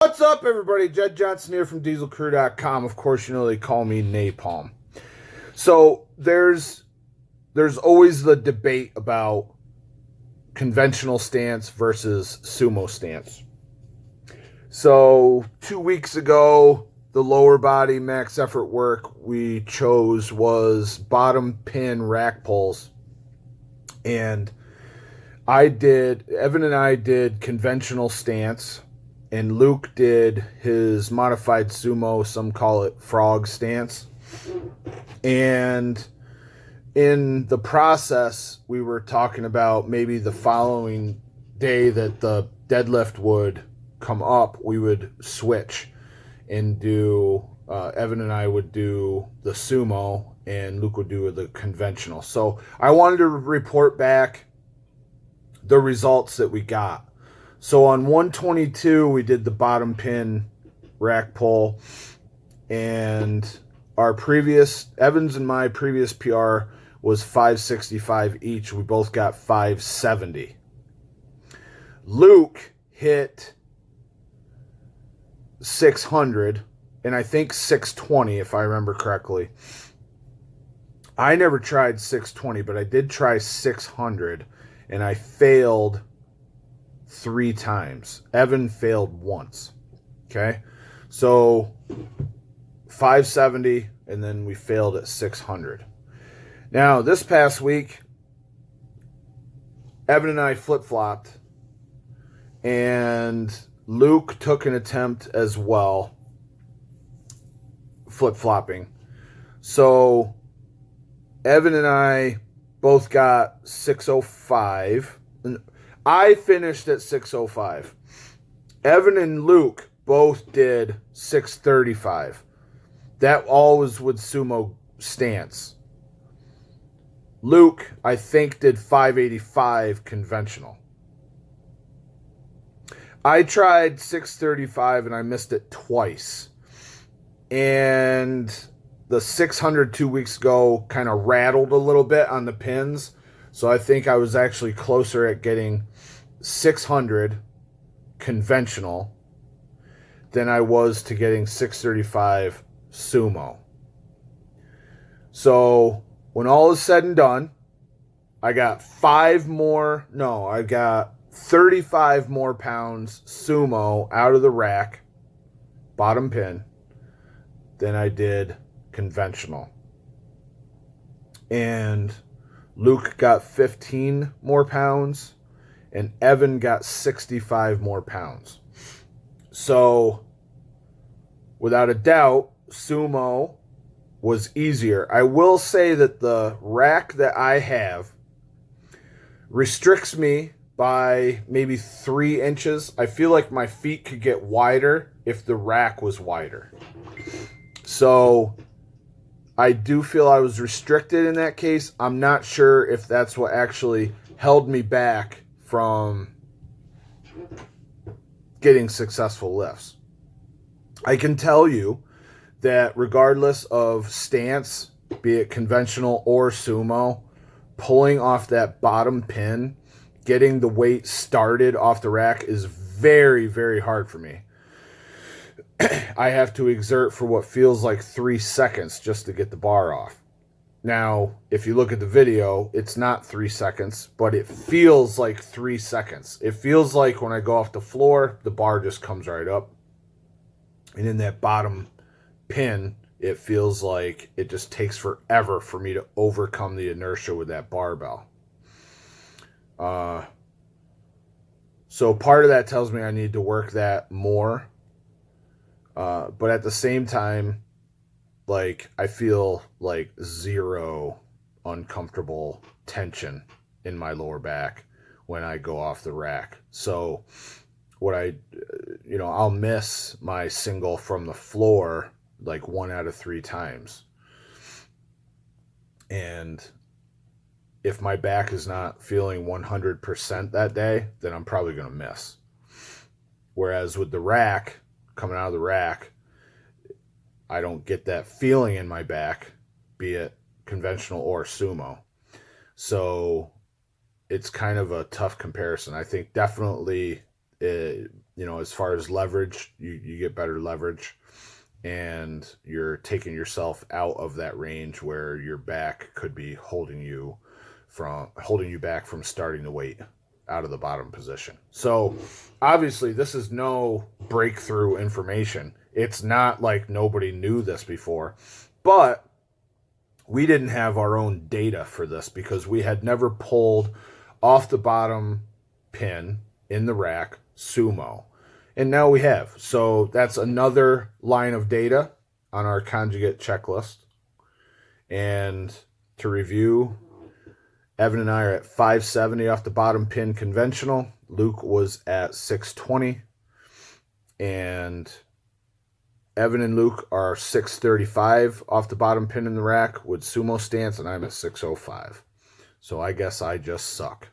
What's up, everybody? Jed Johnson here from DieselCrew.com. Of course, you know they call me Napalm. So there's always the debate about conventional stance versus sumo stance. So 2 weeks ago, the lower body max effort work we chose was bottom pin rack pulls. And Evan and I did conventional stance, and Luke did his modified sumo, some call it frog stance. And in the process, we were talking about maybe the following day that the deadlift would come up, we would switch and do, Evan and I would do the sumo, and Luke would do the conventional. So I wanted to report back the results that we got. So on 122, we did the bottom pin rack pull, and Evans and my previous PR was 565 each. We both got 570. Luke hit 600, and I think 620, if I remember correctly. I never tried 620, but I did try 600, and I failed 3 times. Evan failed once. Okay? So 570, and then we failed at 600. Now, this past week, Evan and I flip-flopped, and Luke took an attempt as well, flip-flopping. So Evan and I both got 605. I finished at 605. Evan and Luke both did 635. That all was with sumo stance. Luke, I think, did 585 conventional. I tried 635 and I missed it twice. And the 600 2 weeks ago kind of rattled a little bit on the pins. So I think I was actually closer at getting 600 conventional than I was to getting 635 sumo. So when all is said and done, I got 35 more pounds sumo out of the rack, bottom pin, than I did conventional. And Luke got 15 more pounds, and Evan got 65 more pounds. So, without a doubt, sumo was easier. I will say that the rack that I have restricts me by maybe 3 inches. I feel like my feet could get wider if the rack was wider. So I do feel I was restricted in that case. I'm not sure if that's what actually held me back from getting successful lifts. I can tell you that regardless of stance, be it conventional or sumo, pulling off that bottom pin, getting the weight started off the rack is very, very hard for me. I have to exert for what feels like 3 seconds just to get the bar off. Now, if you look at the video, it's not 3 seconds, but it feels like 3 seconds. It feels like when I go off the floor, the bar just comes right up. And in that bottom pin, it feels like it just takes forever for me to overcome the inertia with that barbell. So part of that tells me I need to work that more. But at the same time, like, I feel like zero uncomfortable tension in my lower back when I go off the rack. So I'll miss my single from the floor like 1 out of 3 times. And if my back is not feeling 100% that day, then I'm probably going to miss. Whereas with the rack, coming out of the rack, I don't get that feeling in my back, be it conventional or sumo. So it's kind of a tough comparison. I think definitely as far as leverage, you get better leverage, and you're taking yourself out of that range where your back could be holding you back from starting the weight out of the bottom position. So obviously this is no breakthrough information. It's not like nobody knew this before, but we didn't have our own data for this because we had never pulled off the bottom pin in the rack Sumo. And now we have. So that's another line of data on our conjugate checklist. And to review, Evan and I are at 570 off the bottom pin conventional. Luke was at 620. And Evan and Luke are 635 off the bottom pin in the rack with sumo stance, and I'm at 605. So I guess I just suck.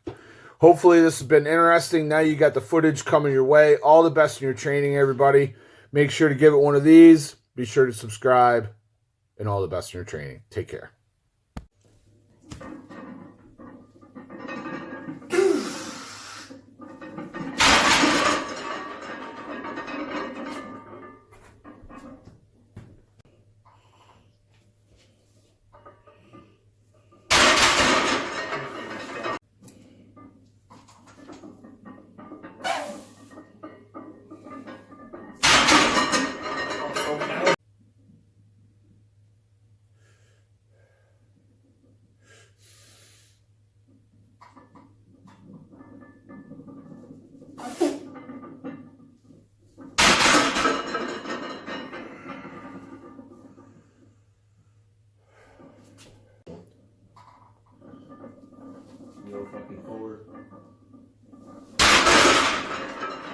Hopefully this has been interesting. Now you got the footage coming your way. All the best in your training, everybody. Make sure to give it one of these. Be sure to subscribe, and all the best in your training. Take care. Go fucking forward.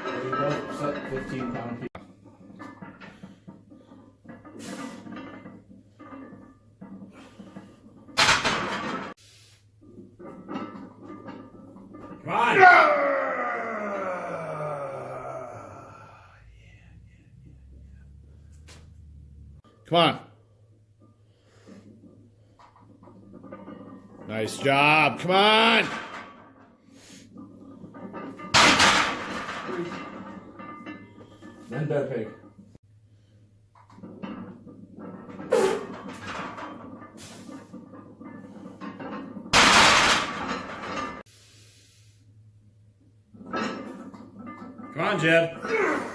There you go. Set 15-pound piece. Come on! Come on. Nice job. Come on. Then bear pig. Come on, Jeb.